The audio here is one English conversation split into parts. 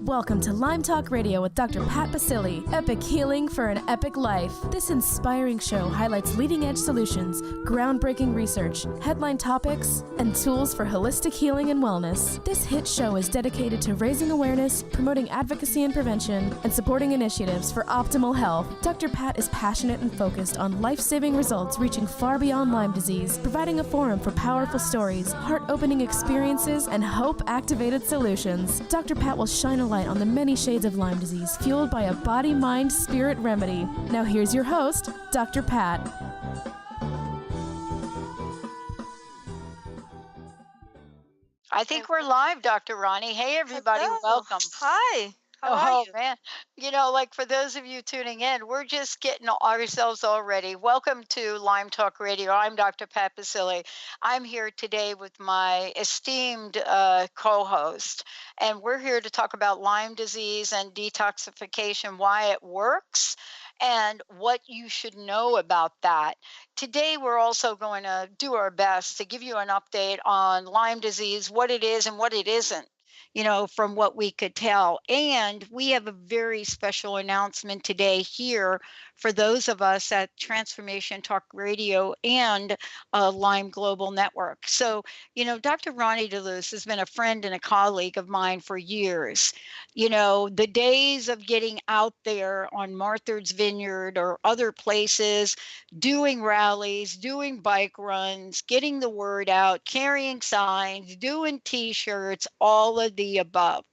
Welcome to Lyme Talk Radio with Dr. Pat Basili. Epic healing for an epic life. This inspiring show highlights leading-edge solutions, groundbreaking research, headline topics, and tools for holistic healing and wellness. This hit show is dedicated to raising awareness, promoting advocacy and prevention, and supporting initiatives for optimal health. Dr. Pat is passionate and focused on life-saving results reaching far beyond Lyme disease, providing a forum for powerful stories, heart-opening experiences, and hope-activated solutions. Dr. Pat will shine a light on the many shades of Lyme disease fueled by a body, mind, spirit remedy. Now here's your host, Dr. Pat. I think we're live, Dr. Roni. Hey, everybody, Hello. welcome. Hi. How are you? Man. Like for those of you tuning in, we're just getting ourselves all ready. Welcome to Lyme Talk Radio. I'm Dr. Pat Basili. I'm here today with my esteemed co-host, and we're here to talk about Lyme disease and detoxification, why it works, and what you should know about that. Today, we're also going to do our best to give you an update on Lyme disease, what it is and what it isn't, from what we could tell. And we have a very special announcement today here for those of us at Transformation Talk Radio and Lyme Global Network. So, Dr. Roni DeLuz has been a friend and a colleague of mine for years. The days of getting out there on Martha's Vineyard or other places, doing rallies, doing bike runs, getting the word out, carrying signs, doing T-shirts, all of the above.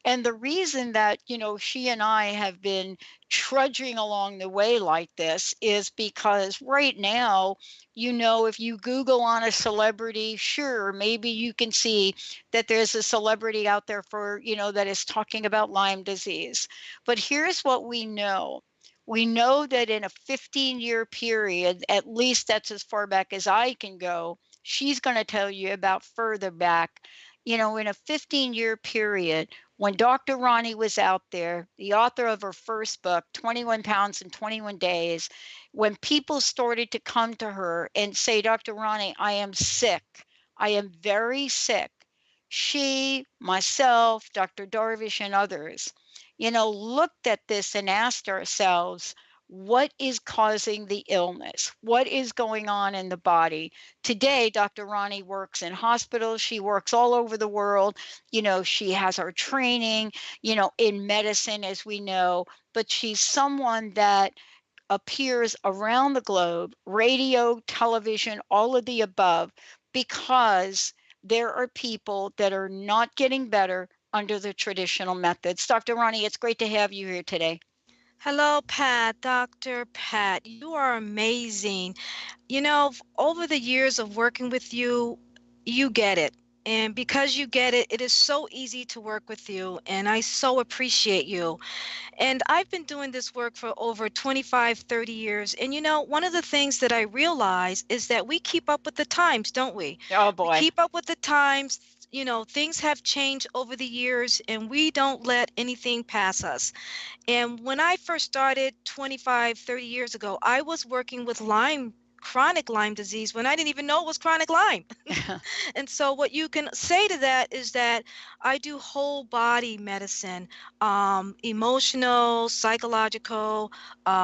And the reason that, she and I have been trudging along the way like this is because right now, if you Google on a celebrity, sure, maybe you can see that there's a celebrity out there that is talking about Lyme disease. But here's what we know. We know that in a 15-year period, at least that's as far back as I can go, she's going to tell you about further back, in a 15-year period, when Dr. Roni was out there, the author of her first book, 21 Pounds in 21 Days, when people started to come to her and say, Dr. Roni, I am sick. I am very sick. She, myself, Dr. Darvish, and others, looked at this and asked ourselves, what is causing the illness? What is going on in the body? Today, Dr. Roni works in hospitals. She works all over the world. She has her training, in medicine, as we know, but she's someone that appears around the globe, radio, television, all of the above, because there are people that are not getting better under the traditional methods. Dr. Roni, it's great to have you here today. Hello, Pat. Dr. Pat, you are amazing. Over the years of working with you, you get it. And because you get it, it is so easy to work with you. And I so appreciate you. And I've been doing this work for over 25, 30 years. And, one of the things that I realize is that we keep up with the times, don't we? Oh, boy. We keep up with the times. Things have changed over the years, and we don't let anything pass us. And when I first started 25, 30 years ago, I was working with chronic Lyme disease when I didn't even know it was chronic Lyme. And so what you can say to that is that I do whole body medicine, emotional, psychological,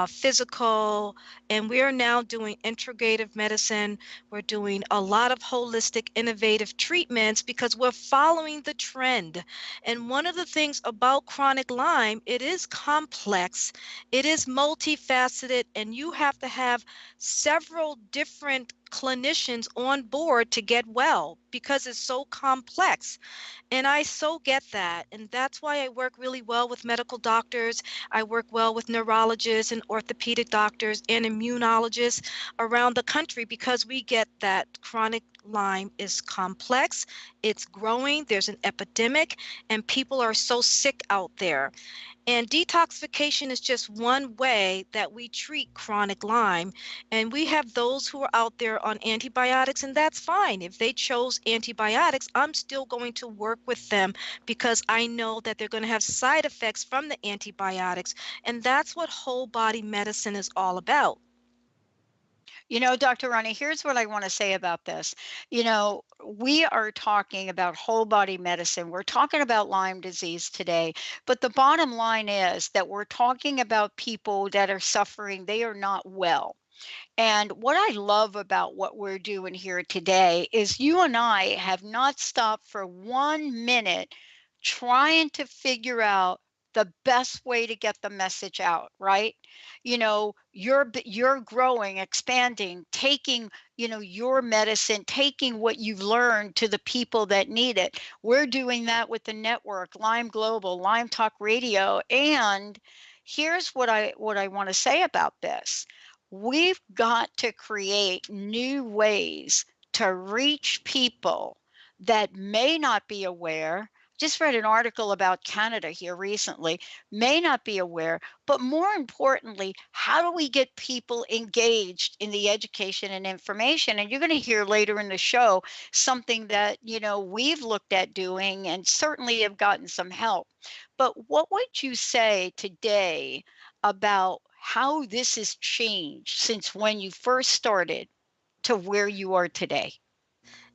physical, and we're now doing integrative medicine. We're doing a lot of holistic, innovative treatments because we're following the trend. And one of the things about chronic Lyme, it is complex, it is multifaceted, and you have to have several different clinicians on board to get well because it's so complex. And I so get that. And that's why I work really well with medical doctors. I work well with neurologists and orthopedic doctors and immunologists around the country because we get that chronic Lyme is complex, it's growing, there's an epidemic, and people are so sick out there. And detoxification is just one way that we treat chronic Lyme. And we have those who are out there on antibiotics, and that's fine. If they chose antibiotics, I'm still going to work with them because I know that they're going to have side effects from the antibiotics. And that's what whole body medicine is all about. Dr. Ronnie, here's what I want to say about this. We are talking about whole body medicine. We're talking about Lyme disease today, but the bottom line is that we're talking about people that are suffering. They are not well. And what I love about what we're doing here today is you and I have not stopped for 1 minute trying to figure out the best way to get the message out, right? You're growing, expanding, taking, your medicine, taking what you've learned to the people that need it. We're doing that with the network, Lyme Global, Lyme Talk Radio, and here's what I want to say about this. We've got to create new ways to reach people that may not be aware. Just read an article about Canada here recently, may not be aware, but more importantly, how do we get people engaged in the education and information? And you're going to hear later in the show something that, we've looked at doing and certainly have gotten some help. But what would you say today about how this has changed since when you first started to where you are today?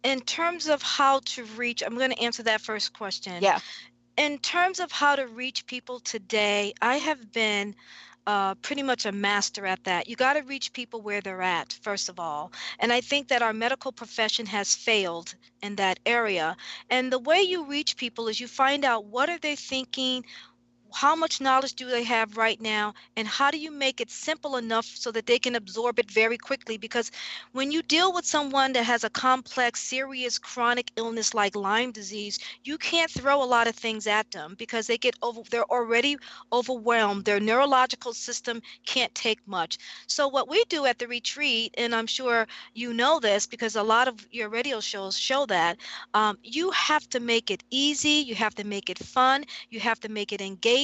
In terms of how to reach, I'm going to answer that first question. Yeah, In terms of how to reach people today, I have been pretty much a master at that. You got to reach people where they're at, first of all. And I think that our medical profession has failed in that area. And the way you reach people is you find out what are they thinking, how much knowledge do they have right now, and how do you make it simple enough so that they can absorb it very quickly? Because when you deal with someone that has a complex, serious chronic illness like Lyme disease, you can't throw a lot of things at them because they're already overwhelmed. Their neurological system can't take much. So what we do at the retreat, and I'm sure you know this because a lot of your radio shows show that, you have to make it easy, you have to make it fun, you have to make it engaging.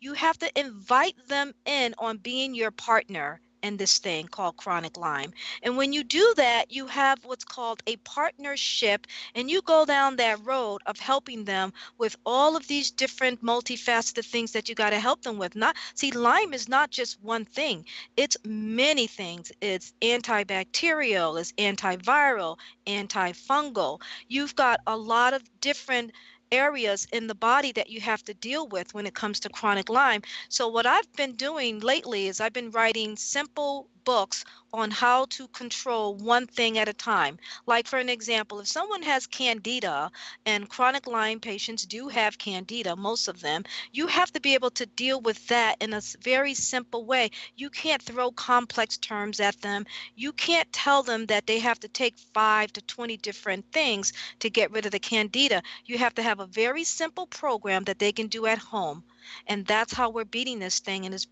You have to invite them in on being your partner in this thing called chronic Lyme. And when you do that, you have what's called a partnership, and you go down that road of helping them with all of these different multifaceted things that you got to help them with. Not see, Lyme is not just one thing. It's many things. It's antibacterial, it's antiviral, antifungal. You've got a lot of different areas in the body that you have to deal with when it comes to chronic Lyme. So what I've been doing lately is I've been writing simple books on how to control one thing at a time. Like for an example, if someone has candida, and chronic Lyme patients do have candida, most of them, you have to be able to deal with that in a very simple way. You can't throw complex terms at them. You can't tell them that they have to take 5 to 20 different things to get rid of the candida. You have to have a very simple program that they can do at home. And that's how we're beating this thing. And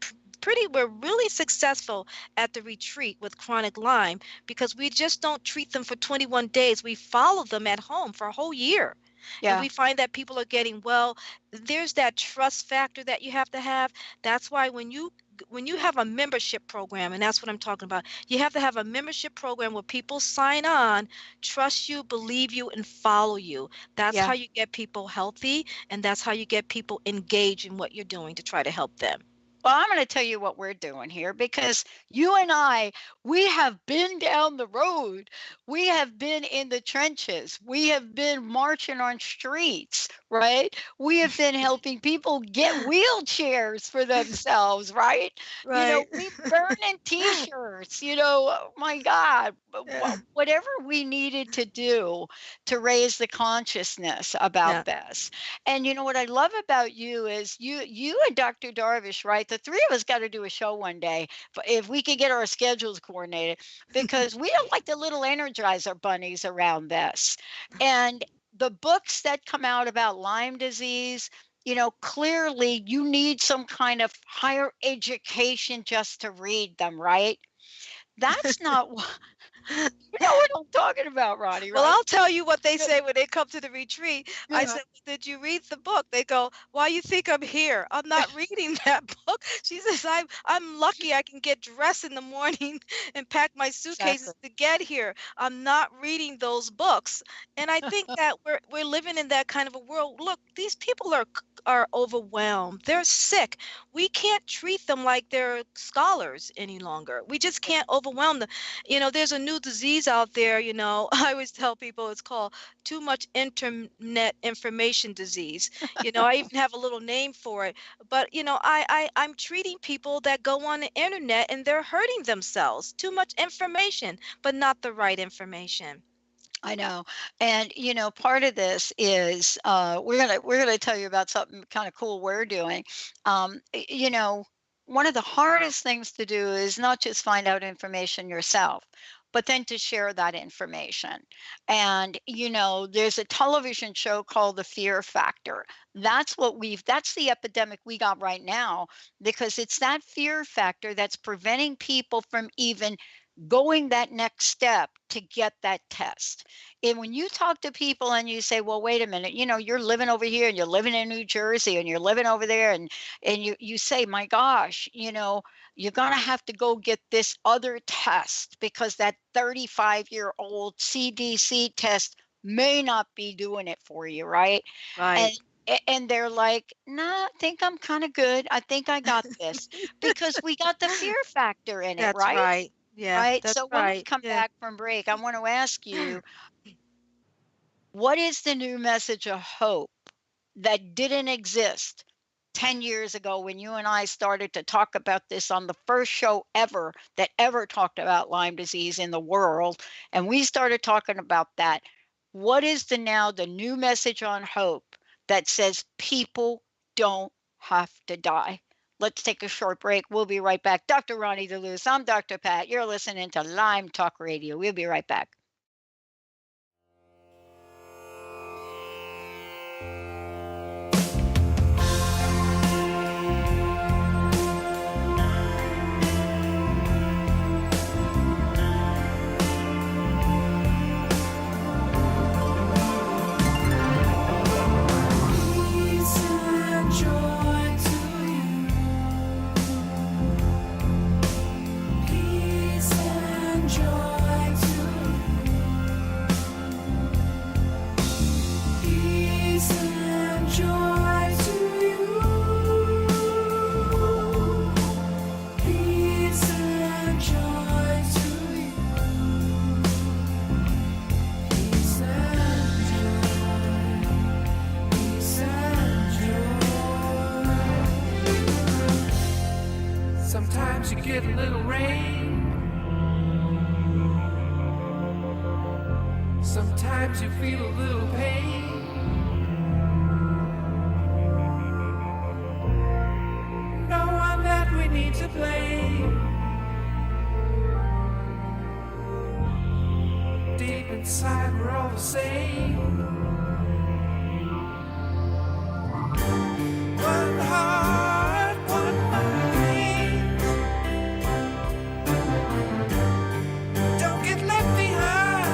we're really successful at the retreat with chronic Lyme because we just don't treat them for 21 days. We follow them at home for a whole year. And yeah. we find that people are getting well. There's that trust factor that you have to have. That's why when you have a membership program, and that's what I'm talking about, you have to have a membership program where people sign on, trust you, believe you, and follow you. That's Yeah. how you get people healthy, and that's how you get people engaged in what you're doing to try to help them. Well, I'm going to tell you what we're doing here because you and I, we have been down the road. We have been in the trenches. We have been marching on streets, right? We have been helping people get wheelchairs for themselves, right? Right. We burning t-shirts, oh my God, Yeah. whatever we needed to do to raise the consciousness about Yeah. this. And what I love about you is you and Dr. Darvish, right? The three of us got to do a show one day if we could get our schedules coordinated because we don't like the little energizer bunnies around this. And the books that come out about Lyme disease, clearly you need some kind of higher education just to read them, right? That's not You know what I'm talking about, Ronnie, Well, right? I'll tell you what they Yeah. say when they come to the retreat. I Yeah. said, "Well, did you read the book?" They go, "Why you think I'm here? I'm not reading that book." She says, I'm lucky I can get dressed in the morning and pack my Exactly. suitcases to get here. I'm not reading those books." And I think that we're living in that kind of a world. Look, these people are overwhelmed. They're sick. We can't treat them like they're scholars any longer. We just can't overwhelm them. There's a new disease out there, I always tell people it's called too much internet information disease. I even have a little name for it. But, I'm treating people that go on the internet and they're hurting themselves. Too much information, but not the right information. I know. And part of this is we're gonna tell you about something kind of cool we're doing. One of the hardest things to do is not just find out information yourself, but then to share that information. And there's a television show called The Fear Factor. That's the epidemic we got right now, because it's that fear factor that's preventing people from even going that next step to get that test. And when you talk to people and you say, well, wait a minute, you're living over here and you're living in New Jersey and you're living over there, and you say, my gosh, you're going to have to go get this other test because that 35-year-old CDC test may not be doing it for you, right? And Right. and they're like, nah, I think I'm kind of good. I think I got this, because we got the fear factor in it, That's right? right. Yeah, Right? that's So when we right. come Yeah. back from break, I want to ask you, what is the new message of hope that didn't exist 10 years ago when you and I started to talk about this on the first show ever that ever talked about Lyme disease in the world? And we started talking about that. What is the new message on hope that says people don't have to die? Let's take a short break. We'll be right back. Dr. Roni DeLuz, I'm Dr. Pat. You're listening to Lyme Talk Radio. We'll be right back. Sometimes you get a little rain. Sometimes you feel a little pain. No one that we need to blame. Deep inside we're all the same. One heart, one mind. Don't get left behind.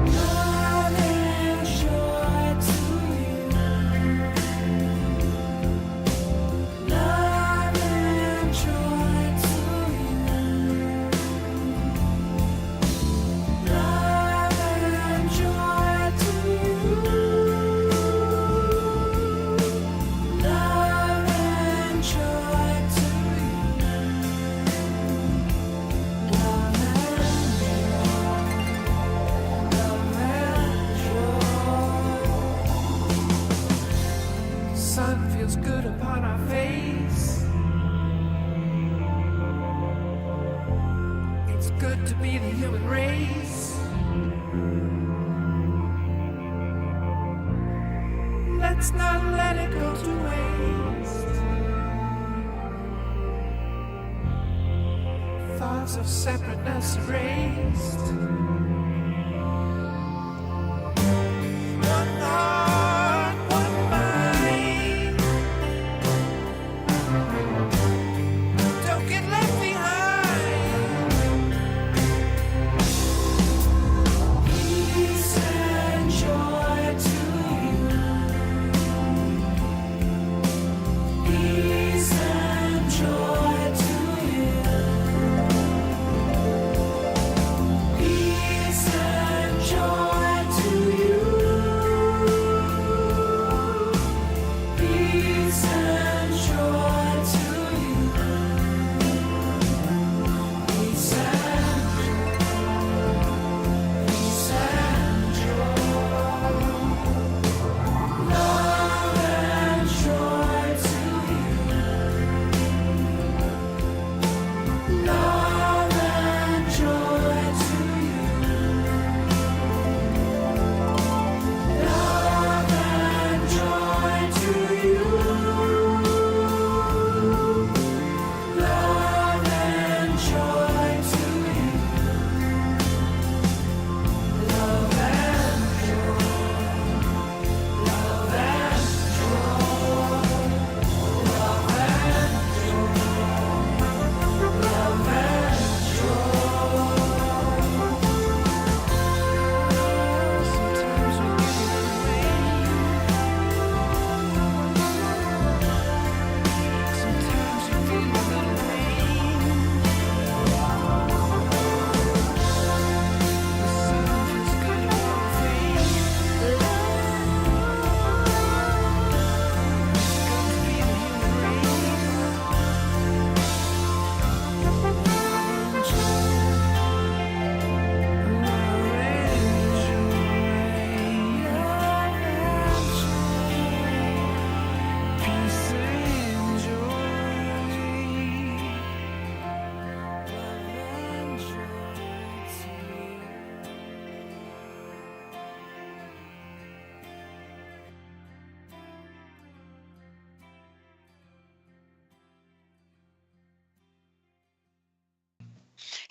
Love and joy to you. Love and joy to you. Love and joy to you. Love and joy to you. Love and joy. Sun feels good upon our face. It's good to be the human race. Let's not let it go to waste. Thoughts of separateness erased. One heart, one mind. Don't get left behind.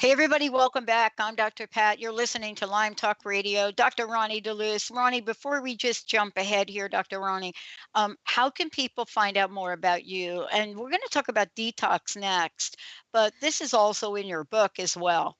Hey, everybody, welcome back. I'm Dr. Pat. You're listening to Lyme Talk Radio. Dr. Roni DeLuz. Roni, before we just jump ahead here, Dr. Roni, how can people find out more about you? And we're going to talk about detox next, but this is also in your book as well.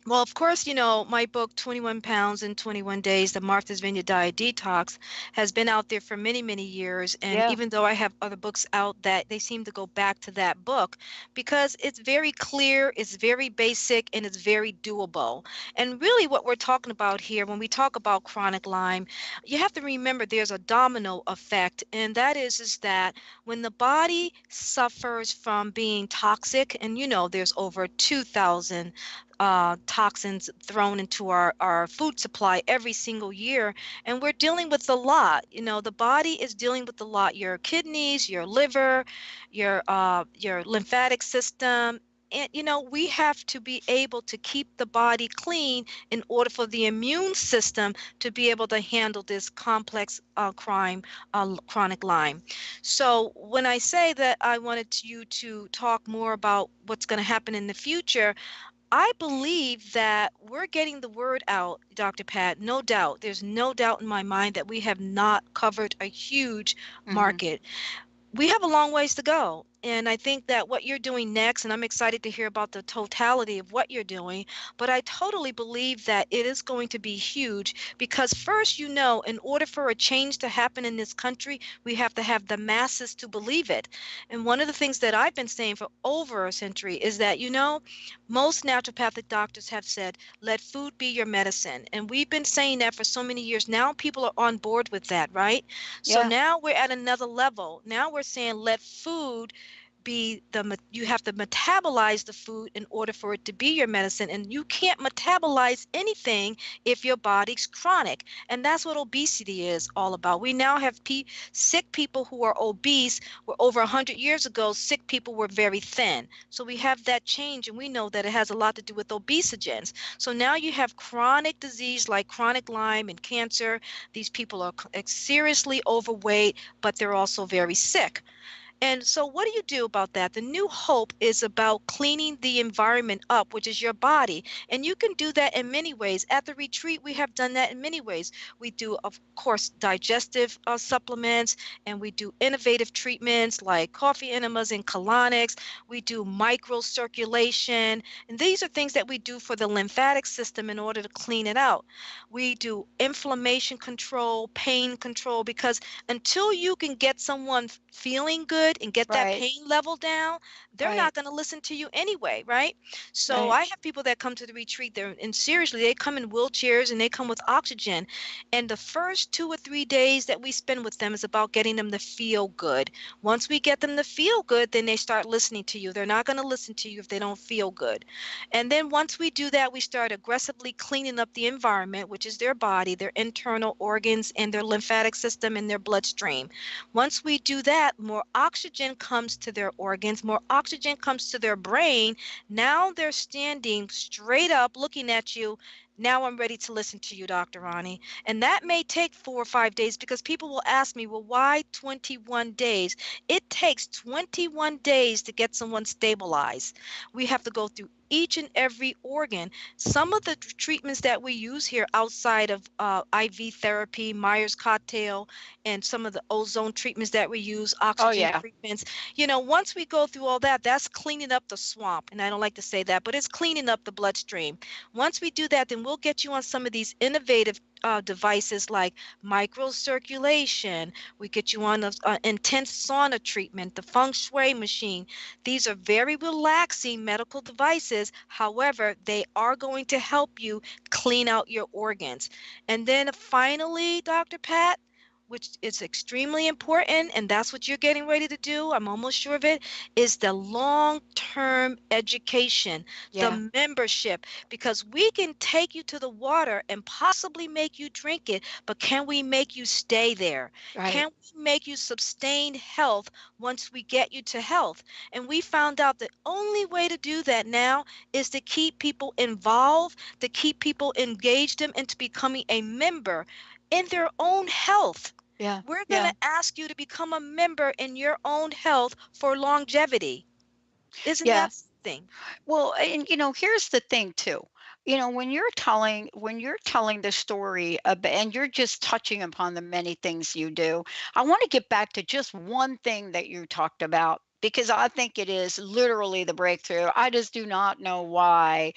Well, of course, my book, 21 Pounds in 21 Days, the Martha's Vineyard Diet Detox, has been out there for many, many years. And Yeah. even though I have other books out, that they seem to go back to that book because it's very clear, it's very basic, and it's very doable. And really what we're talking about here, when we talk about chronic Lyme, you have to remember there's a domino effect. And that is that when the body suffers from being toxic, and there's over 2,000 toxins thrown into our food supply every single year, and we're dealing with a lot. The body is dealing with a lot. Your kidneys, your liver, your lymphatic system. And we have to be able to keep the body clean in order for the immune system to be able to handle this complex chronic Lyme. So when I say that I wanted you to talk more about what's going to happen in the future, I believe that we're getting the word out, Dr. Pat. No doubt. There's no doubt in my mind that we have not covered a huge market. We have a long ways to go. And I think that what you're doing next, and I'm excited to hear about the totality of what you're doing, but I totally believe that it is going to be huge because first, in order for a change to happen in this country, we have to have the masses to believe it. And one of the things that I've been saying for over a century is that, most naturopathic doctors have said, let food be your medicine. And we've been saying that for so many years. Now people are on board with that, right? So Yeah. now we're at another level. Now we're saying let food be you have to metabolize the food in order for it to be your medicine, and you can't metabolize anything if your body's chronic. And that's what obesity is all about. We now have sick people who are obese, where over 100 years ago sick people were very thin. So we have that change, and we know that it has a lot to do with obesogens. So now you have chronic disease like chronic Lyme and cancer. These people are seriously overweight, but they're also very sick. And so what do you do about that? The new hope is about cleaning the environment up, which is your body. And you can do that in many ways. At the retreat, we have done that in many ways. We do, of course, digestive supplements, and we do innovative treatments like coffee enemas and colonics. We do microcirculation. And these are things that we do for the lymphatic system in order to clean it out. We do inflammation control, pain control, because until you can get someone feeling good and get that Right. pain level down, they're Right. not going to listen to you anyway, right? So Right. I have people that come to the retreat there, and seriously, they come in wheelchairs and they come with oxygen. And the first 2 or 3 days that we spend with them is about getting them to feel good. Once we get them to feel good, then they start listening to you. They're not going to listen to you if they don't feel good. And then once we do that, we start aggressively cleaning up the environment, which is their body, their internal organs, and their lymphatic system and their bloodstream. Once we do that, more oxygen comes to their organs, more oxygen comes to their brain. Now they're standing straight up looking at you. Now I'm ready to listen to you, Dr. Roni. And that may take 4 or 5 days because people will ask me, well, why 21 days? It takes 21 days to get someone stabilized. We have to go through each and every organ. Some of the treatments that we use here outside of IV therapy, Myers cocktail, and some of the ozone treatments that we use, oxygen treatments, once we go through all that, that's cleaning up the swamp. And I don't like to say that, but it's cleaning up the bloodstream. Once we do that, then we'll get you on some of these innovative devices like microcirculation. We get you on an intense sauna treatment, the feng shui machine. These are very relaxing medical devices. However, they are going to help you clean out your organs. And then finally, Dr. Pat, which is extremely important, and that's what you're getting ready to do, I'm almost sure of it, is the long-term education, the membership, because we can take you to the water and possibly make you drink it, but can we make you stay there? Right. Can we make you sustain health once we get you to health? And we found out the only way to do that now is to keep people involved, to keep people engaged into becoming a member in their own health. Yeah. We're going to ask you to become a member in your own health for longevity. Isn't that something. Well, and here's the thing too. When you're telling the story and you're just touching upon the many things you do, I want to get back to just one thing that you talked about because I think it is literally the breakthrough. I just do not know why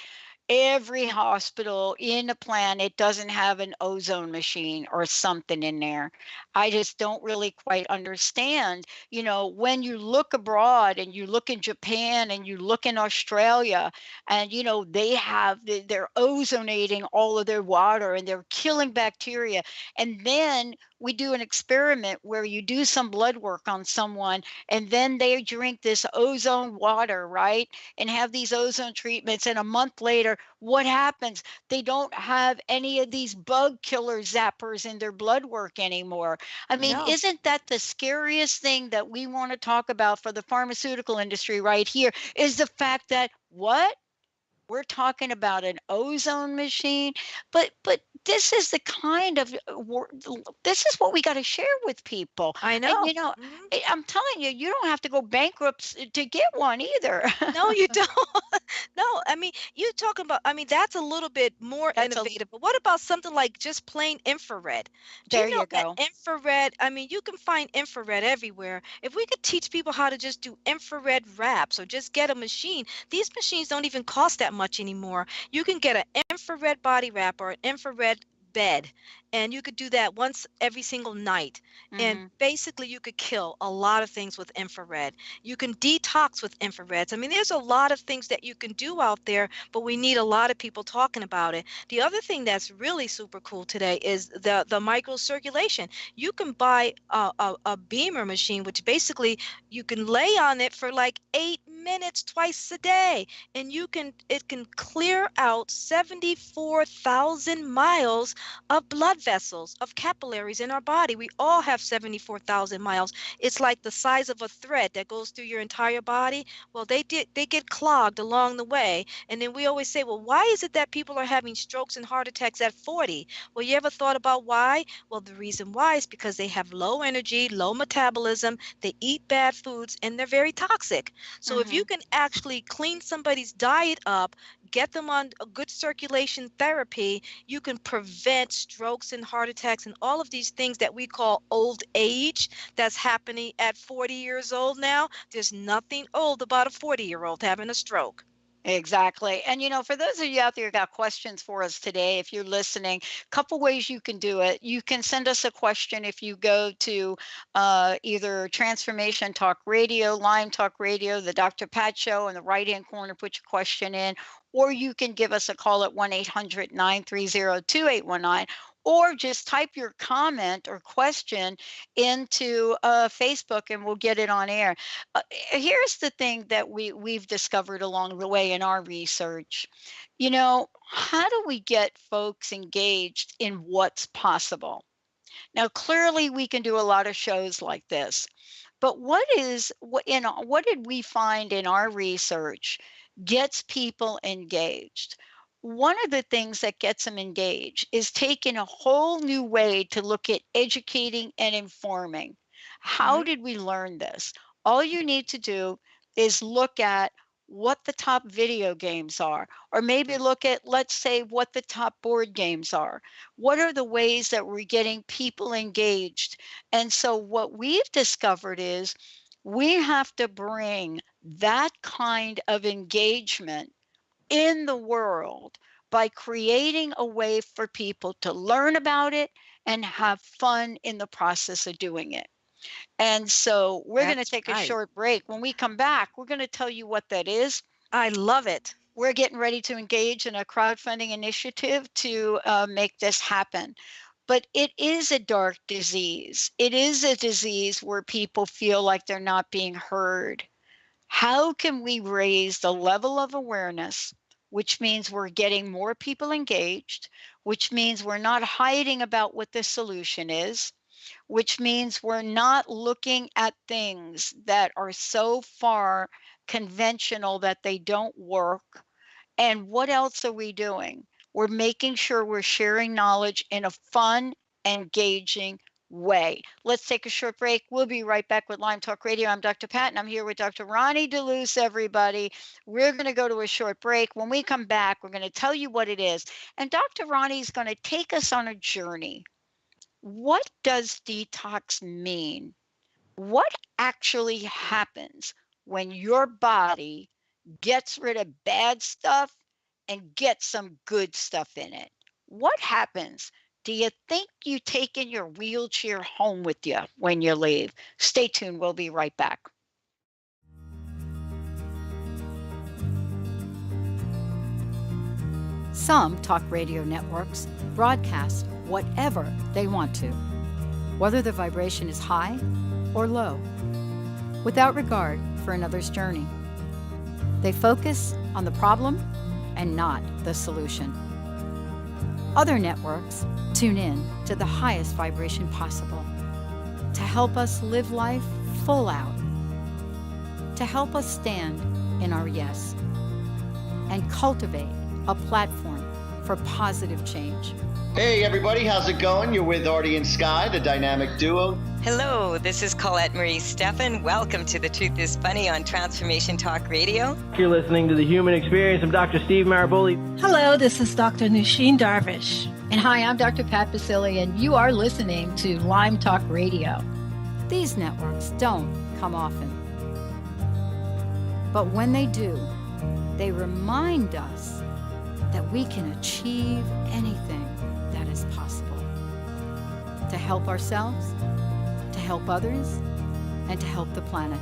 every hospital in the planet doesn't have an ozone machine or something in there. I just don't really quite understand. When you look abroad and you look in Japan and you look in Australia and, they have, they're ozonating all of their water and they're killing bacteria. And then we do an experiment where you do some blood work on someone and then they drink this ozone water, right? And have these ozone treatments. And a month later, what happens? They don't have any of these bug killer zappers in their blood work anymore. I mean, No, isn't that the scariest thing that we want to talk about for the pharmaceutical industry right here? Is the fact that what? We're talking about an ozone machine, but this is the kind of this is what we got to share with people. I And know. Mhm. I'm telling you, you don't have to go bankrupt to get one either. No, you don't. No, I mean, you talking about, I mean, that's a little bit more That's a innovative. But what about something like just plain infrared? Do There you know you that go. infrared, I mean, you can find infrared everywhere. If we could teach people how to just do infrared wraps or just get a machine, these machines don't even cost that much anymore. You can get an infrared body wrap or an infrared bed, and you could do that once every single night. And Hmm. basically, you could kill a lot of things with infrared. You can detox with infrareds. I mean, there's a lot of things that you can do out there, but we need a lot of people talking about it. The other thing that's really super cool today is the microcirculation. You can buy a beamer machine, which basically you can lay on it for like 8 minutes twice a day, and it can clear out 74,000 miles of blood vessels, of capillaries in our body. We all have 74,000 miles. It's like the size of a thread that goes through your entire body. Well, they get clogged along the way. And then we always say, well, why is it that people are having strokes and heart attacks at 40? Well, you ever thought about why? Well, the reason why is because they have low energy, low metabolism, they eat bad foods, and they're very toxic. So if you Hmm. can actually clean somebody's diet up, get them on a good circulation therapy, you can prevent strokes and heart attacks and all of these things that we call old age that's happening at 40 years old now. There's nothing old about a 40-year-old having a stroke. Exactly. And for those of you out there who got questions for us today, if you're listening, couple ways you can do it. You can send us a question if you go to either Transformation Talk Radio, Lyme Talk Radio, the Dr. Pat Show in the right-hand corner, put your question in, or you can give us a call at 1-800-930-2819, or just type your comment or question into Facebook and we'll get it on air. Here's the thing that we've discovered along the way in our research. How do we get folks engaged in what's possible? Now, clearly, we can do a lot of shows like this, but what did we find in our research gets people engaged? One of the things that gets them engaged is taking a whole new way to look at educating and informing. How Hmm. did we learn this? All you need to do is look at what the top video games are, or maybe look at, let's say, what the top board games are. What are the ways that we're getting people engaged? And so, what we've discovered is we have to bring that kind of engagement in the world by creating a way for people to learn about it and have fun in the process of doing it. And so we're going to That's take a right. short break. When we come back, we're going to tell you what that is. I love it. We're getting ready to engage in a crowdfunding initiative to make this happen. But it is a dark disease. It is a disease where people feel like they're not being heard. How can we raise the level of awareness, which means we're getting more people engaged, which means we're not hiding about what the solution is, which means we're not looking at things that are so far conventional that they don't work. And what else are we doing? We're making sure we're sharing knowledge in a fun, engaging way. Let's take a short break. We'll be right back with Lyme Talk Radio. I'm Dr. Pat, and I'm here with Dr. Roni DeLuz, everybody. We're going to go to a short break. When we come back, we're going to tell you what it is. And Dr. Roni is going to take us on a journey. What does detox mean? What actually happens when your body gets rid of bad stuff and gets some good stuff in it? What happens? Do you think you taking your wheelchair home with you when you leave? Stay tuned. We'll be right back. Some talk radio networks broadcast whatever they want to, whether the vibration is high or low, without regard for another's journey. They focus on the problem and not the solution. Other networks tune in to the highest vibration possible to help us live life full out, to help us stand in our yes, and cultivate a platform for positive change. Hey everybody, how's it going? You're with Artie and Sky, the dynamic duo. Hello, this is Colette Marie Steffen. Welcome to The Truth is Funny on Transformation Talk Radio. You're listening to The Human Experience. I'm Dr. Steve Maraboli. Hello, this is Dr. Nusheen Darvish. And hi, I'm Dr. Pat Basili, and you are listening to Lyme Talk Radio. These networks don't come often, but when they do, they remind us that we can achieve anything that is possible. To help ourselves, to help others, and to help the planet.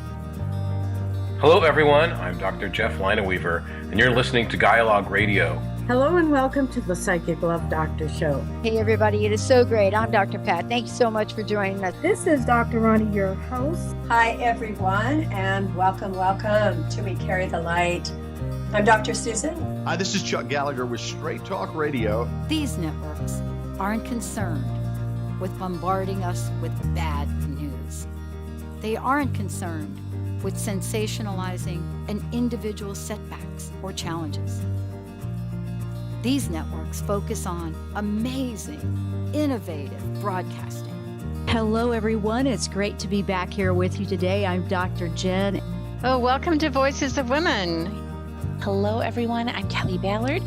Hello everyone, I'm Dr. Jeff Lineweaver, and you're listening to Dialogue Radio. Hello and welcome to the Psychic Love Doctor Show. Hey everybody, it is so great. I'm Dr. Pat. Thank you so much for joining us. This is Dr. Roni, your host. Hi everyone, and welcome to We Carry the Light. I'm Dr. Susan. Hi, this is Chuck Gallagher with Straight Talk Radio. These networks aren't concerned with bombarding us with bad news. They aren't concerned with sensationalizing an individual's setbacks or challenges. These networks focus on amazing, innovative broadcasting. Hello, everyone. It's great to be back here with you today. I'm Dr. Jen. Oh, welcome to Voices of Women. Hello, everyone. I'm Kelly Ballard.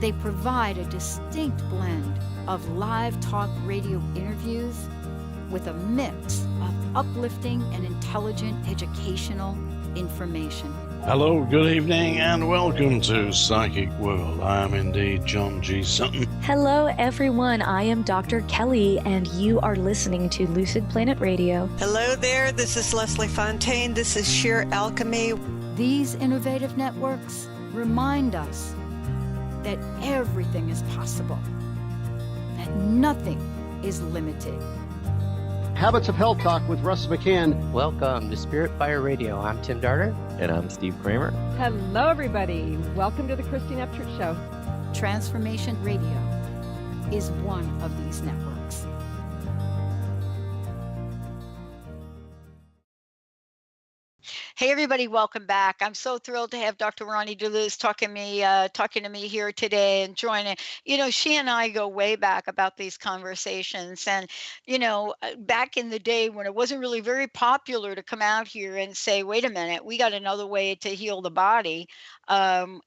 They provide a distinct blend of live talk radio interviews with a mix of uplifting and intelligent educational information. Hello, good evening, and welcome to Psychic World. I am indeed John G. Sutton. Hello, everyone. I am Dr. Kelly, and you are listening to Lucid Planet Radio. Hello there. This is Leslie Fontaine. This is Sheer Alchemy. These innovative networks remind us that everything is possible, that nothing is limited. Habits of Health Talk with Russ McCann. Welcome to Spirit Fire Radio. I'm Tim Darter. And I'm Steve Kramer. Hello, everybody. Welcome to the Christine Upchurch Show. Transformation Radio is one of these networks. Hey everybody, welcome back. I'm so thrilled to have Dr. Roni DeLuz talking to me here today and joining. You know, she and I go way back about these conversations, and you know, back in the day when it wasn't really very popular to come out here and say, "Wait a minute, we got another way to heal the body." And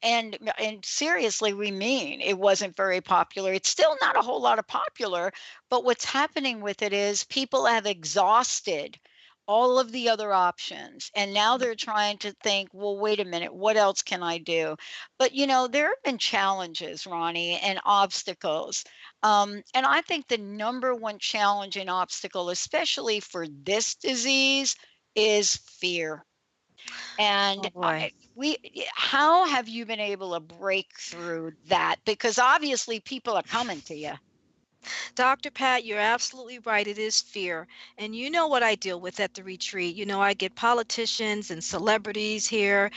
seriously, we mean it wasn't very popular. It's still not a whole lot of popular, but what's happening with it is people have exhausted all of the other options. And now they're trying to think, well, wait a minute, what else can I do? But, you know, there have been challenges, Roni, and obstacles. And I think the number one challenge and obstacle, especially for this disease, is fear. And how have you been able to break through that? Because obviously people are coming to you. Dr. Pat, you're absolutely right. It is fear. And you know what I deal with at the retreat. You know, I get politicians and celebrities here,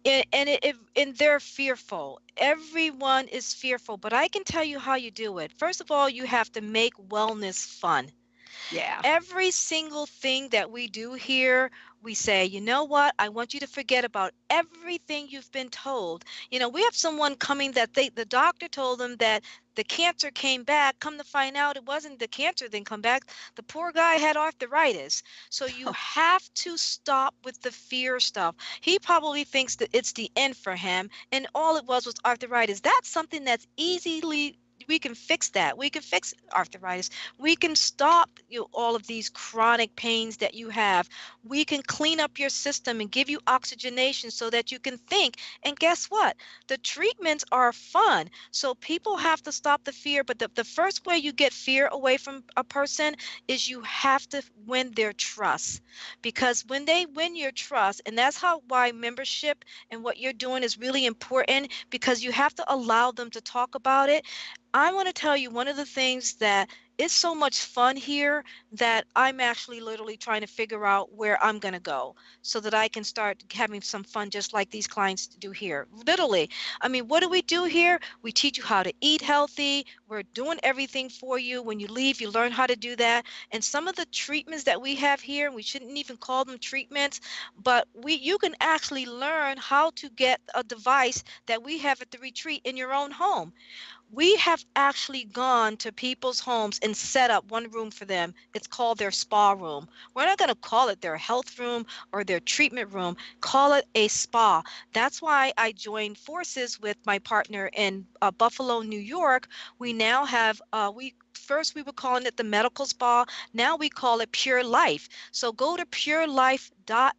and they're fearful. Everyone is fearful, but I can tell you how you do it. First of all, you have to make wellness fun. Yeah. Every single thing that we do here, we say, you know what? I want you to forget about everything you've been told. We have someone coming that the doctor told them that the cancer came back. Come to find out, it wasn't the cancer didn't come back. The poor guy had arthritis. So you have to stop with the fear stuff. He probably thinks that it's the end for him, and all it was arthritis. That's something that's easily we can fix that. We can fix arthritis. We can stop all of these chronic pains that you have. We can clean up your system and give you oxygenation so that you can think. And guess what? The treatments are fun. So people have to stop the fear. But the first way you get fear away from a person is you have to win their trust. Because when they win your trust, and that's why membership and what you're doing is really important, because you have to allow them to talk about it. I want to tell you one of the things that it's so much fun here that I'm actually literally trying to figure out where I'm going to go so that I can start having some fun just like these clients do here. Literally. I mean, what do we do here? We teach you how to eat healthy. We're doing everything for you. When you leave, you learn how to do that. And some of the treatments that we have here, we shouldn't even call them treatments, but you can actually learn how to get a device that we have at the retreat in your own home. We have actually gone to people's homes and set up one room for them. It's called their spa room. We're not going to call it their health room or their treatment room. Call it a spa. That's why I joined forces with my partner in Buffalo, New York. We now have, first we were calling it the medical spa. Now we call it Pure Life. So go to pure.life. I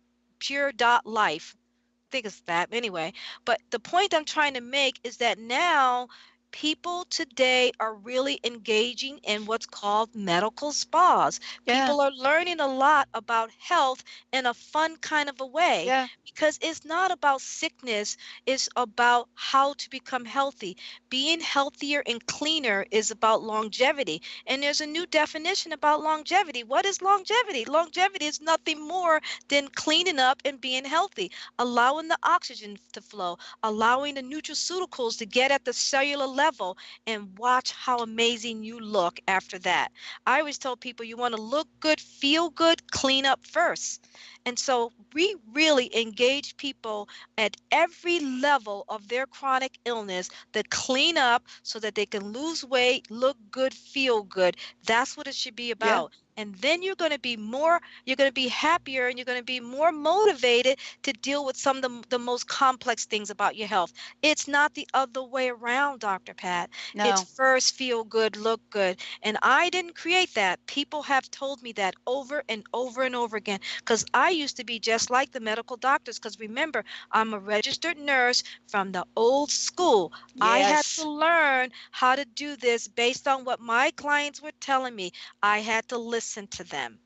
think it's that anyway. But the point I'm trying to make is that now people today are really engaging in what's called medical spas. Yeah. People are learning a lot about health in a fun kind of a way. Yeah. Because it's not about sickness, it's about how to become healthy. Being healthier and cleaner is about longevity. And there's a new definition about longevity. What is longevity? Longevity is nothing more than cleaning up and being healthy, allowing the oxygen to flow, allowing the nutraceuticals to get at the cellular level, and watch how amazing you look after that. I always tell people you want to look good, feel good, clean up first. And so we really engage people at every level of their chronic illness to clean up so that they can lose weight, look good, feel good. That's what it should be about. Yeah. And then you're going to be happier, and you're going to be more motivated to deal with some of the most complex things about your health. It's not the other way around, Dr. Pat. No. It's first feel good, look good. And I didn't create that. People have told me that over and over and over again, because I used to be just like the medical doctors. Because remember, I'm a registered nurse from the old school. Yes. I had to learn how to do this based on what my clients were telling me. I had to listen to them.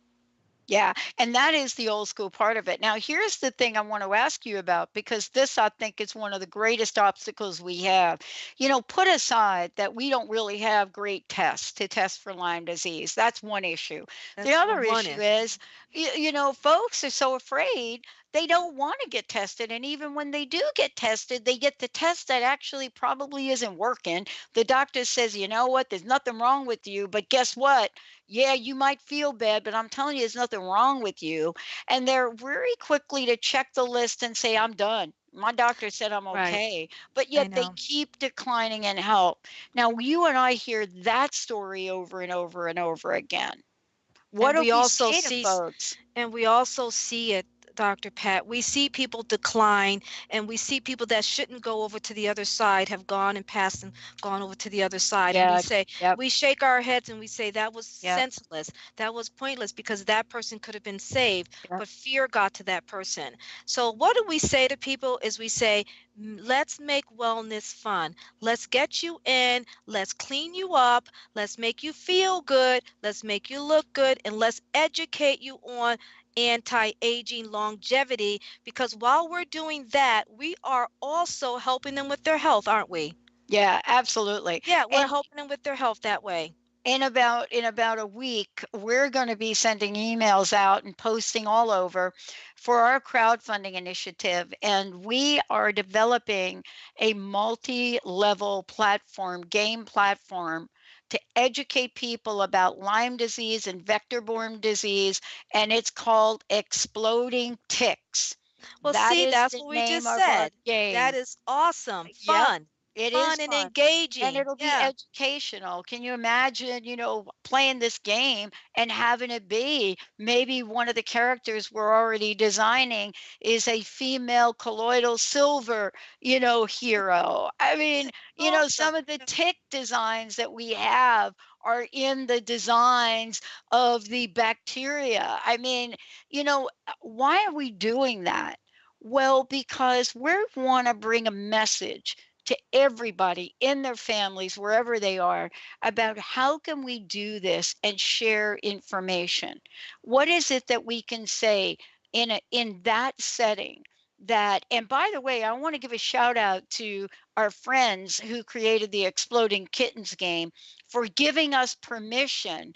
Yeah, and that is the old school part of it. Now, here's the thing I want to ask you about, because this, I think, is one of the greatest obstacles we have. Put aside that we don't really have great tests to test for Lyme disease. That's one issue. The other issue is, folks are so afraid they don't want to get tested. And even when they do get tested, they get the test that actually probably isn't working. The doctor says, you know what, there's nothing wrong with you. But guess what? Yeah, you might feel bad, but I'm telling you, there's nothing wrong with you. And they're very quickly to check the list and say, I'm done. My doctor said I'm okay. Right. But yet they keep declining in help. Now, you and I hear that story over and over and over again. What do we say to folks? And we also see it, Dr. Pat. We see people decline, and we see people that shouldn't go over to the other side have gone and passed and gone over to the other side. Yeah, and we say, yep. we shake our heads and we say that was Yep. senseless. That was pointless, because that person could have been saved, Yep. but fear got to that person. So what do we say to people is we say, let's make wellness fun. Let's get you in. Let's clean you up. Let's make you feel good. Let's make you look good. And let's educate you on anti-aging longevity, because while we're doing that, we are also helping them with their health, aren't we? Yeah, absolutely. Yeah, we're And helping them with their health that way. in about a week, we're going to be sending emails out and posting all over for our crowdfunding initiative. And we are developing a multi-level platform, game platform, to educate people about Lyme disease and vector-borne disease, and it's called Exploding Ticks. Well, That see, is that's the what we name just of our said. That game. is awesome. Yep. Fun. It is Fun and fun. And engaging. it'll be Yeah. educational. Can you imagine, playing this game and having it be maybe one of the characters we're already designing is a female colloidal silver, hero. I mean, Awesome. some of the tick designs that we have are in the designs of the bacteria. I mean, why are we doing that? Well, because we want to bring a message to everybody in their families, wherever they are, about how can we do this and share information. What is it that we can say in that setting? That, and by the way, I want to give a shout out to our friends who created the Exploding Kittens game for giving us permission.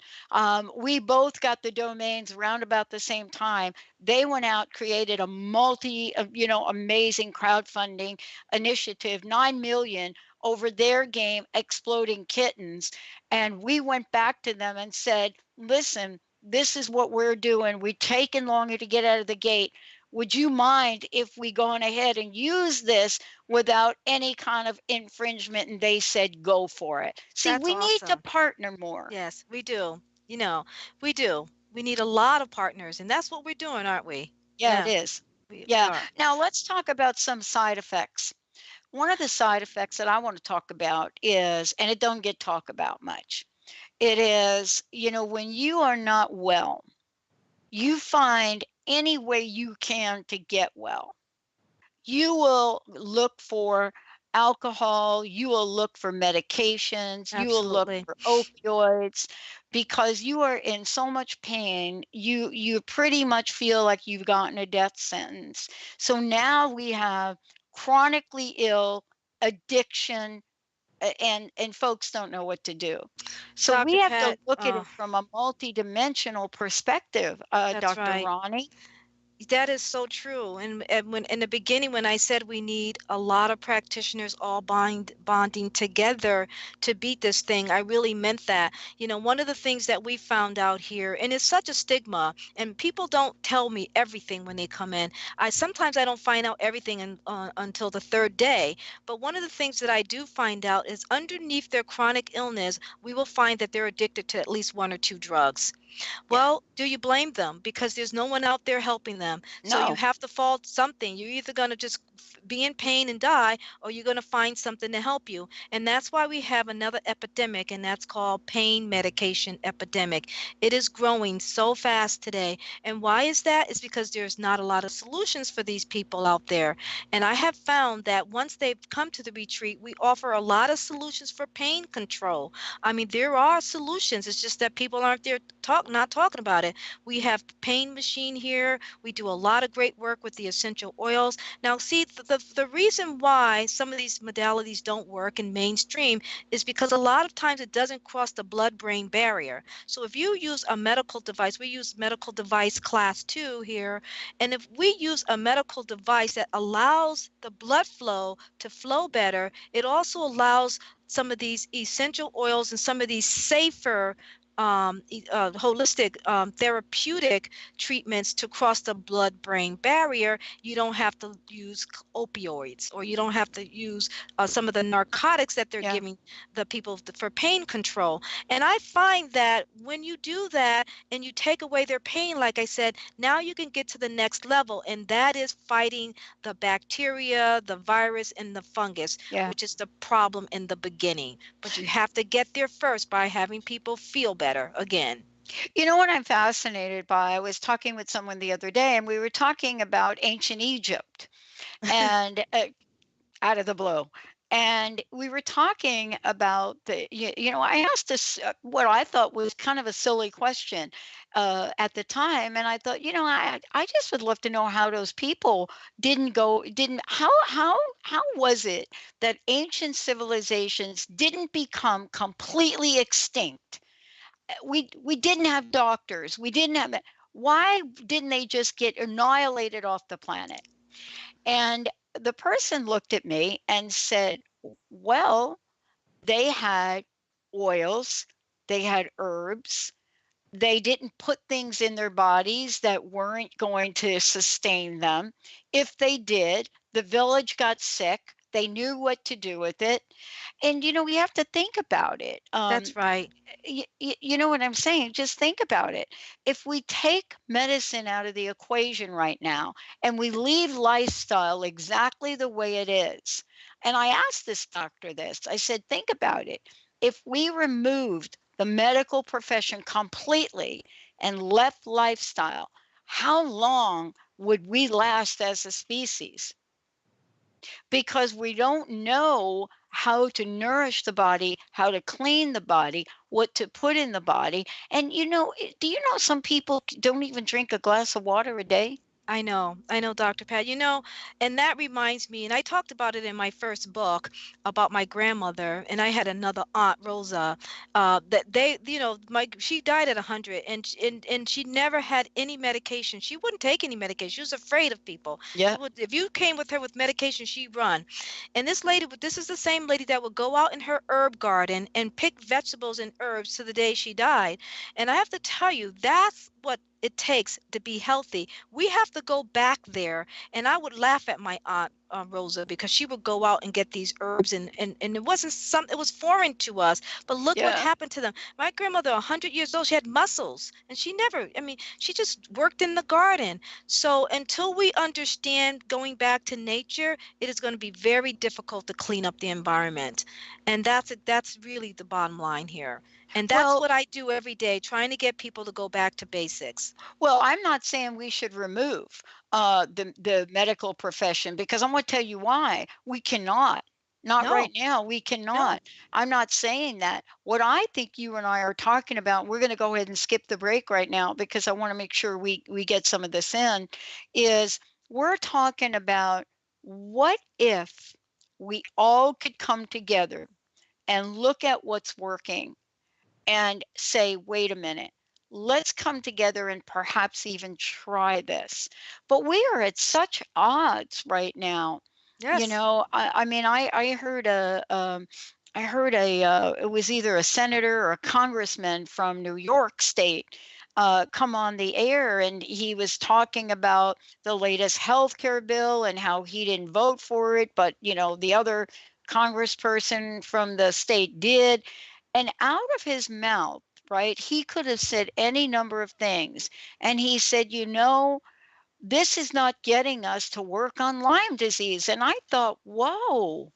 We both got the domains around about the same time. They went out, created a amazing crowdfunding initiative, 9 million over their game, Exploding Kittens. And we went back to them and said, listen, this is what we're doing. We're taking longer to get out of the gate. Would you mind if we go on ahead and use this without any kind of infringement? And they said, go for it. See, That's we need to awesome. partner more. Yes, we do. We do. We need a lot of partners, and that's what we're doing, aren't we? Yeah, it is. We Yeah. are. Now let's talk about some side effects. One of the side effects that I want to talk about is, and it don't get talked about much, it is, when you are not well, you find any way you can to get well. You will look for alcohol, you will look for medications, you will look Absolutely. for opioids because you are in so much pain. You pretty much feel like you've gotten a death sentence. So now we have chronically ill, addiction, and folks don't know what to do. So we Dr. have to Pat, look at it from a multidimensional perspective, that's Dr. right. Roni. That is so true. And when in the beginning, when I said we need a lot of practitioners all bonding together to beat this thing, I really meant that. One of the things that we found out here, and it's such a stigma, and people don't tell me everything when they come in. Sometimes I don't find out everything until the third day. But one of the things that I do find out is underneath their chronic illness, we will find that they're addicted to at least one or two drugs. Well, do you blame them? Because there's no one out there helping them. So you No. have to fault something. You're either going to just be in pain and die, or you're going to find something to help you. And that's why we have another epidemic, and that's called pain medication epidemic. It is growing so fast today. And why is that? It's because there's not a lot of solutions for these people out there. And I have found that once they've come to the retreat, we offer a lot of solutions for pain control. I mean, there are solutions. It's just that people aren't there not talking about it. We have pain machine here. We do a lot of great work with the essential oils. Now, see, the reason why some of these modalities don't work in mainstream is because a lot of times it doesn't cross the blood-brain barrier. So if you use a medical device, we use medical device class 2 here, and if we use a medical device that allows the blood flow to flow better, it also allows some of these essential oils and some of these safer holistic therapeutic treatments to cross the blood-brain barrier. You don't have to use opioids, or you don't have to use some of the narcotics that they're giving the people for pain control. And I find that when you do that and you take away their pain, like I said, now you can get to the next level, and that is fighting the bacteria, the virus, and the fungus, which is the problem in the beginning. But you have to get there first by having people feel better again. You know what I'm fascinated by? I was talking with someone the other day, and we were talking about ancient Egypt and out of the blue. And we were talking about I asked this what I thought was kind of a silly question at the time, and I thought, I just would love to know how those people how was it that ancient civilizations didn't become completely extinct? We didn't have doctors. We didn't have. Why didn't they just get annihilated off the planet? And the person looked at me and said, well, they had oils, they had herbs. They didn't put things in their bodies that weren't going to sustain them. If they did, the village got sick. They knew what to do with it. And, we have to think about it. That's right. You know what I'm saying? Just think about it. If we take medicine out of the equation right now and we leave lifestyle exactly the way it is, and I asked this doctor this, I said, think about it. If we removed the medical profession completely and left lifestyle, how long would we last as a species? Because we don't know how to nourish the body, how to clean the body, what to put in the body. And do you know some people don't even drink a glass of water a day? I know, Dr. Pat. And that reminds me, and I talked about it in my first book about my grandmother, and I had another aunt, Rosa, that she died at 100, and she never had any medication. She wouldn't take any medication. She was afraid of people. Yeah. If you came with her with medication, she'd run. And this is the same lady that would go out in her herb garden and pick vegetables and herbs to the day she died. And I have to tell you, that's what it takes to be healthy. We have to go back there. And I would laugh at my aunt Rosa, because she would go out and get these herbs, and it was foreign to us, but look what happened to them. My grandmother, 100 years old, she had muscles, and she just worked in the garden. So until we understand going back to nature, it is going to be very difficult to clean up the environment. And that's really the bottom line here. And that's what I do every day, trying to get people to go back to basics. Well, I'm not saying we should remove the medical profession, because I'm going to tell you why. We cannot. Not right now. We cannot. No. I'm not saying that. What I think you and I are talking about, we're going to go ahead and skip the break right now because I want to make sure we get some of this in, is we're talking about what if we all could come together and look at what's working and say, wait a minute, let's come together and perhaps even try this. But we are at such odds right now. Yes. I heard it was either a senator or a congressman from New York State come on the air, and he was talking about the latest healthcare bill and how he didn't vote for it, but the other congressperson from the state did. And out of his mouth, right, he could have said any number of things. And he said, this is not getting us to work on Lyme disease. And I thought, whoa,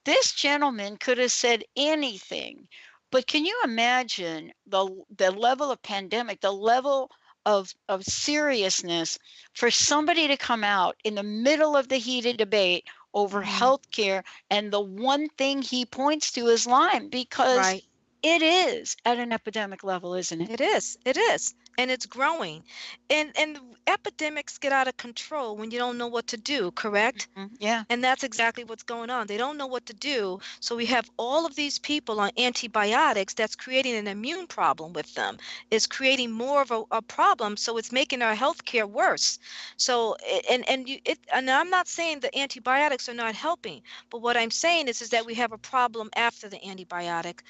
this gentleman could have said anything. But can you imagine the level of pandemic, the level of seriousness for somebody to come out in the middle of the heated debate over healthcare, and the one thing he points to is Lyme, because it is at an epidemic level, isn't it? It is. And it's growing. And epidemics get out of control when you don't know what to do, correct? Mm-hmm. Yeah. And that's exactly what's going on. They don't know what to do. So we have all of these people on antibiotics that's creating an immune problem with them. It's creating more of a problem. So it's making our healthcare worse. So, and I'm not saying the antibiotics are not helping, but what I'm saying is that we have a problem after the antibiotic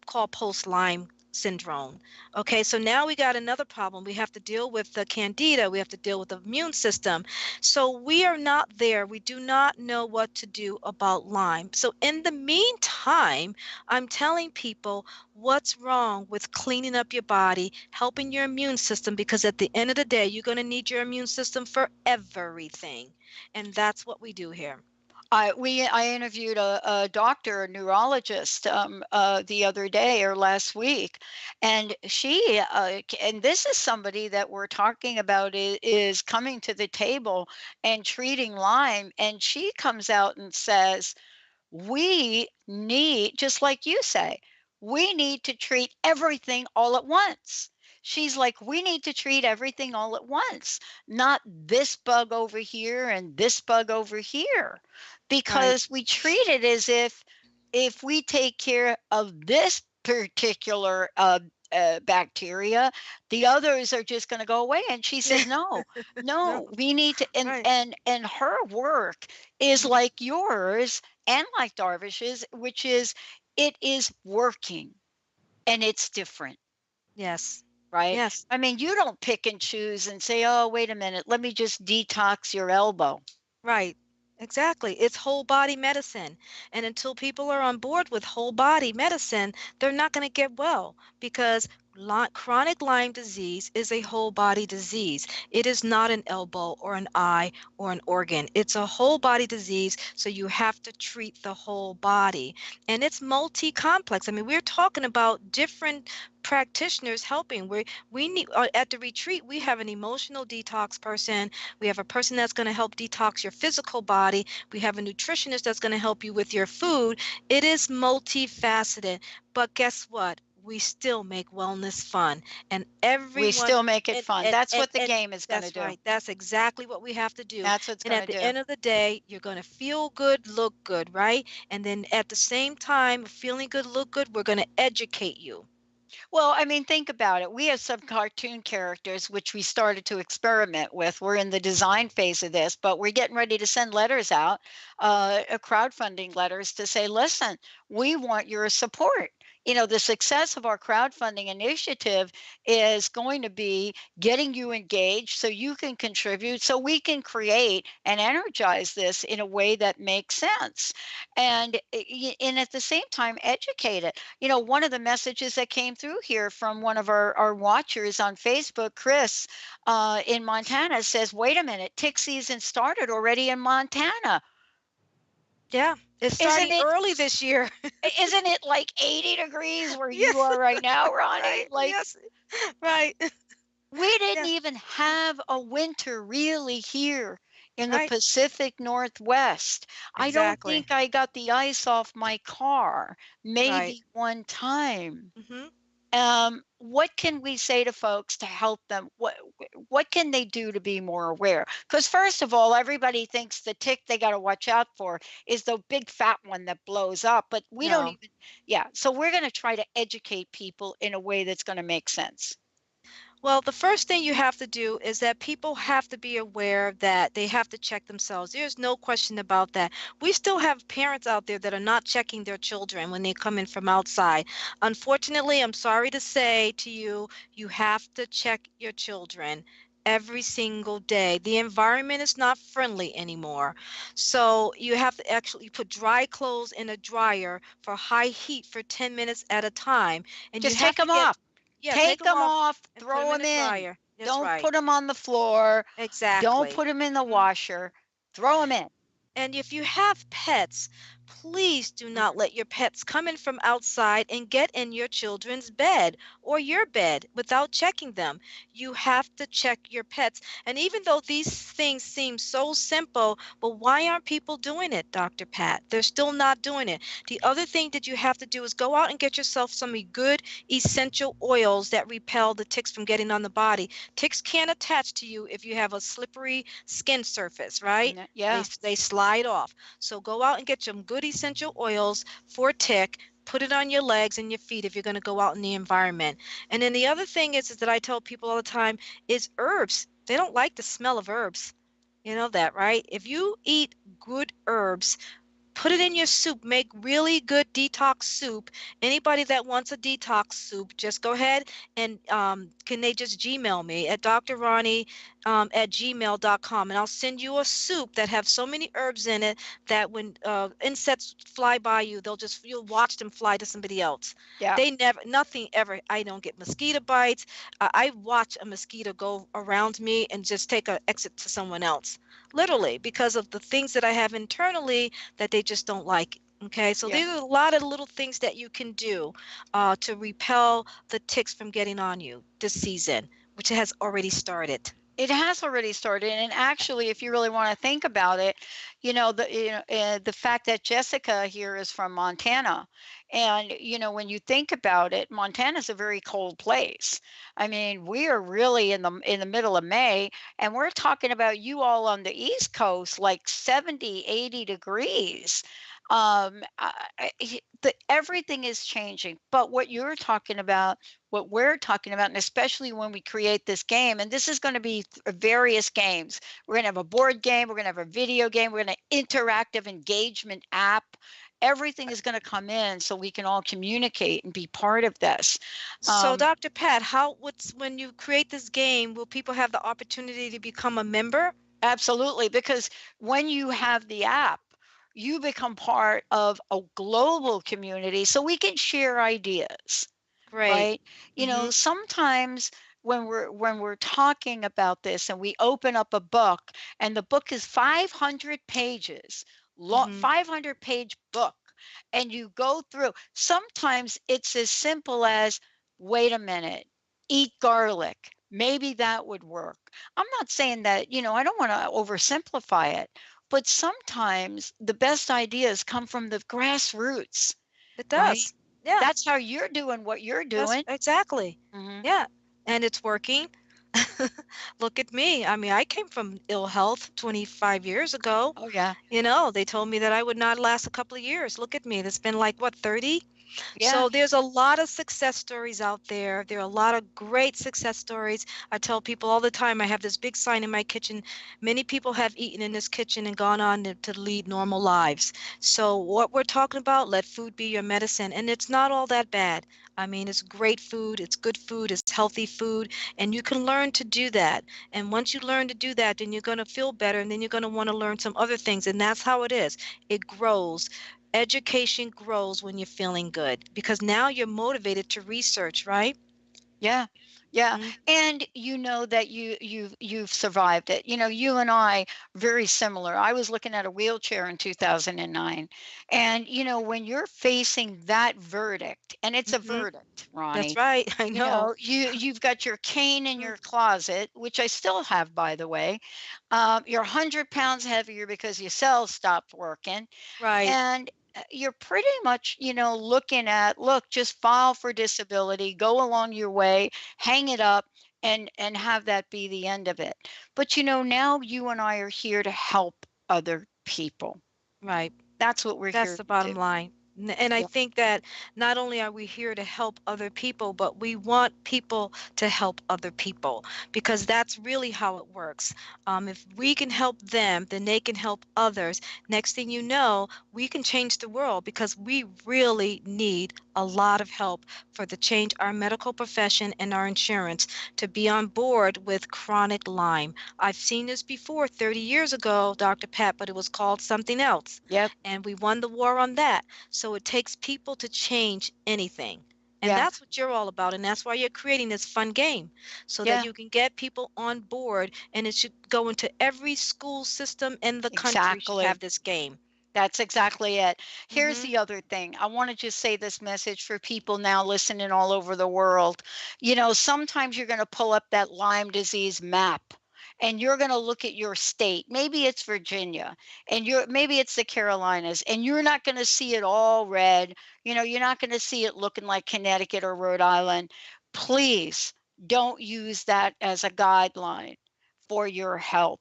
called post-Lyme syndrome. Okay, so now we got another problem. We have to deal with the candida. We have to deal with the immune system. So we are not there. We do not know what to do about Lyme. So in the meantime, I'm telling people what's wrong with cleaning up your body, helping your immune system, because at the end of the day, you're going to need your immune system for everything. And that's what we do here. I interviewed a doctor, a neurologist, the other day or last week, and she and this is somebody that we're talking about is coming to the table and treating Lyme, and she comes out and says, we need, just like you say, we need to treat everything all at once. She's like, we need to treat everything all at once, not this bug over here and this bug over here, because we treat it as if we take care of this particular bacteria, the others are just going to go away. And she says, no, we need to, and her work is like yours and like Darvish's, which is, it is working. And it's different. Yes. Right? Yes. I mean, you don't pick and choose and say, oh, wait a minute, let me just detox your elbow. Right. Exactly. It's whole body medicine. And until people are on board with whole body medicine, they're not going to get well because chronic Lyme disease is a whole body disease. It is not an elbow or an eye or an organ. It's a whole body disease. So you have to treat the whole body. And it's multi-complex. I mean, we're talking about different practitioners helping. We need at the retreat, we have an emotional detox person. We have a person that's going to help detox your physical body. We have a nutritionist that's going to help you with your food. It is multifaceted. But guess what? We still make wellness fun. And we everyone still make it fun. That's what the game is going to do. That's right. That's exactly what we have to do. That's what's and going at to the do. end of the day, you're going to feel good, look good, right? And then at the same time, feeling good, look good, we're going to educate you. Well, I mean, think about it. We have some cartoon characters, which we started to experiment with. We're in the design phase of this, but we're getting ready to send letters out, crowdfunding letters to say, listen, we want your support. You know, the success of our crowdfunding initiative is going to be getting you engaged so you can contribute, so we can create and energize this in a way that makes sense. And at the same time, educate it. You know, one of the messages that came through here from one of our watchers on Facebook, Chris, in Montana, says, wait a minute, tick season started already in Montana. Yeah, it's starting early this year. Isn't it like 80 degrees where Yes. you are right now, Ronnie? Right. Like, yes. Right. We didn't even have a winter really here in the Right. Pacific Northwest. I don't Exactly. think I got the ice off my car, maybe Right. one time. Mm-hmm. What can we say to folks to help them? What can they do to be more aware? Because first of all, everybody thinks the tick they got to watch out for is the big fat one that blows up, but we don't even, so we're going to try to educate people in a way that's going to make sense. Well, the first thing you have to do is that people have to be aware that they have to check themselves. There's no question about that. We still have parents out there that are not checking their children when they come in from outside. Unfortunately, I'm sorry to say to you, you have to check your children every single day. The environment is not friendly anymore. So you have to actually put dry clothes in a dryer for high heat for 10 minutes at a time. And just you have take them off. Yeah, take them off, and throw them in. Dryer. Don't put them on the floor. Exactly. Don't put them in the washer. Throw them in. And if you have pets, please do not let your pets come in from outside and get in your children's bed or your bed without checking them. You have to check your pets. And even though these things seem so simple, but why aren't people doing it, Dr. Pat? They're still not doing it. The other thing that you have to do is go out and get yourself some good essential oils that repel the ticks from getting on the body. Ticks can't attach to you if you have a slippery skin surface, right? Yeah. They slide off. So go out and get some good essential oils for tick. Put it on your legs and your feet if you're going to go out in the environment. And then the other thing is that I tell people all the time is herbs. They don't like the smell of herbs. You know that, right? If you eat good herbs, put it in your soup. Make really good detox soup. Anybody that wants a detox soup, just go ahead and can they just Gmail me at drronnie at gmail.com, and I'll send you a soup that have so many herbs in it that when insects fly by you, you'll watch them fly to somebody else. Yeah. Nothing ever. I don't get mosquito bites. I watch a mosquito go around me and just take an exit to someone else. Literally, because of the things that I have internally that they just don't like. Okay, so these are a lot of little things that you can do to repel the ticks from getting on you this season, which has already started. It has already started, and actually, if you really want to think about it, the fact that Jessica here is from Montana, and when you think about it, Montana is a very cold place. I mean, we are really in the middle of May, and we're talking about you all on the East Coast, like 70, 80 degrees. Everything is changing, but what you're talking about, what we're talking about, and especially when we create this game, and this is going to be various games. We're going to have a board game, we're going to have a video game, we're going to have an interactive engagement app, everything is going to come in so we can all communicate and be part of this. So, Dr. Pat, when you create this game, will people have the opportunity to become a member? Absolutely, because when you have the app, you become part of a global community so we can share ideas. Great. Right? You know, sometimes when we're talking about this and we open up a book and the book is 500 pages, 500-page book, and you go through, sometimes it's as simple as, wait a minute, eat garlic. Maybe that would work. I'm not saying that, you know, I don't want to oversimplify it, but sometimes the best ideas come from the grassroots. It does. Right? Yeah. That's how you're doing what you're doing. Exactly. Yeah. And it's working. Look at me. I mean, I came from ill health 25 years ago. Oh, yeah. You know, they told me that I would not last a couple of years. Look at me. That's been like, what, 30? Yeah. So there's a lot of success stories out there. There are a lot of great success stories. I tell people all the time, I have this big sign in my kitchen. Many people have eaten in this kitchen and gone on to lead normal lives. So what we're talking about, let food be your medicine. And it's not all that bad. I mean, it's great food, it's good food, it's healthy food, and you can learn to do that. And once you learn to do that, then you're going to feel better, and then you're going to want to learn some other things. And that's how it is. It grows. Education grows when you're feeling good because now you're motivated to research, right? Yeah. Yeah. And you know that you've survived it. You know, you and I, very similar. I was looking at a wheelchair in 2009. And you know, when you're facing that verdict, and it's a verdict, Ronnie. That's right. I know. You've got your cane in your closet, which I still have, by the way. You're 100 pounds heavier because your cells stopped working. Right. And you're pretty much, you know, looking at, look, just file for disability, go along your way, hang it up, and have that be the end of it. But you know, now you and I are here to help other people. Right. That's what we're here to do. That's the bottom line. And I think that not only are we here to help other people, but we want people to help other people because that's really how it works. If we can help them, then they can help others. Next thing you know, we can change the world because we really need a lot of help for to change our medical profession and our insurance to be on board with chronic Lyme. I've seen this before 30 years ago, Dr. Pat, but it was called something else. Yep. And we won the war on that. So it takes people to change anything. And that's what you're all about. And that's why you're creating this fun game so that you can get people on board. And it should go into every school system in the country should have this game. That's exactly it. Here's the other thing. I want to just say this message for people now listening all over the world. You know, sometimes you're going to pull up that Lyme disease map. And you're going to look at your state. Maybe it's Virginia, and maybe it's the Carolinas, and you're not going to see it all red. You know, you're not going to see it looking like Connecticut or Rhode Island. Please don't use that as a guideline for your health.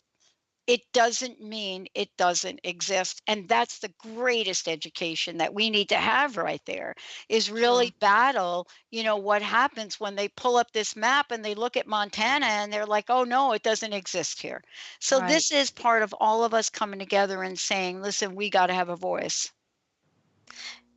It doesn't mean it doesn't exist. And that's the greatest education that we need to have right there is really battle, you know, what happens when they pull up this map and they look at Montana and they're like, oh, no, it doesn't exist here. So this is part of all of us coming together and saying, listen, we got to have a voice.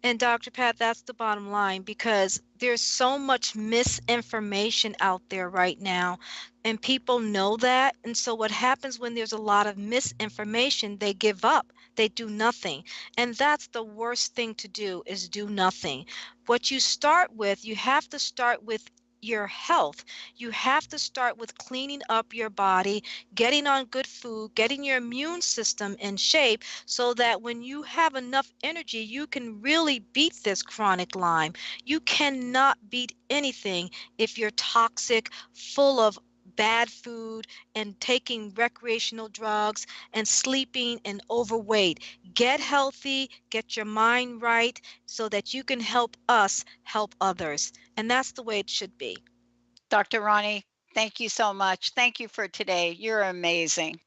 And Dr. Pat, that's the bottom line because there's so much misinformation out there right now and people know that. And so what happens when there's a lot of misinformation, they give up, they do nothing. And that's the worst thing to do is do nothing. What you start with, you have to start with your health. You have to start with cleaning up your body, getting on good food, getting your immune system in shape so that when you have enough energy, you can really beat this chronic Lyme. You cannot beat anything if you're toxic, full of bad food and taking recreational drugs and sleeping and overweight. Get healthy, get your mind right so that you can help us help others. And that's the way it should be. Dr. Roni, thank you so much. Thank you for today. You're amazing.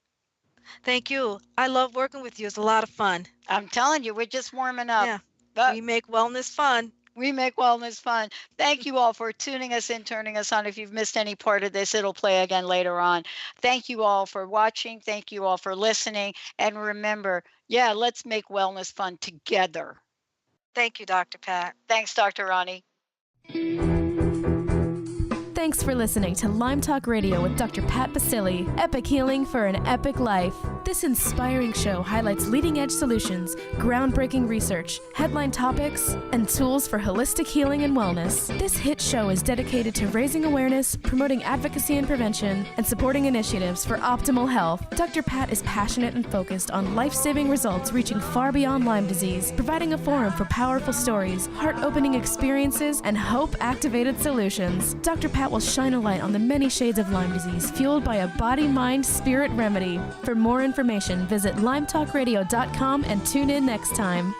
Thank you. I love working with you. It's a lot of fun. I'm telling you, we're just warming up. Yeah. But we make wellness fun. We make wellness fun. Thank you all for tuning us in, turning us on. If you've missed any part of this, it'll play again later on. Thank you all for watching. Thank you all for listening. And remember, let's make wellness fun together. Thank you, Dr. Pat. Thanks, Dr. Roni. Thanks for listening to Lyme Talk Radio with Dr. Pat Basili, Epic Healing for an Epic Life. This inspiring show highlights leading-edge solutions, groundbreaking research, headline topics, and tools for holistic healing and wellness. This hit show is dedicated to raising awareness, promoting advocacy and prevention, and supporting initiatives for optimal health. Dr. Pat is passionate and focused on life-saving results reaching far beyond Lyme disease, providing a forum for powerful stories, heart-opening experiences, and hope-activated solutions. Dr. Pat will shine a light on the many shades of Lyme disease, fueled by a body-mind-spirit remedy. For more information, visit lymetalkradio.com and tune in next time.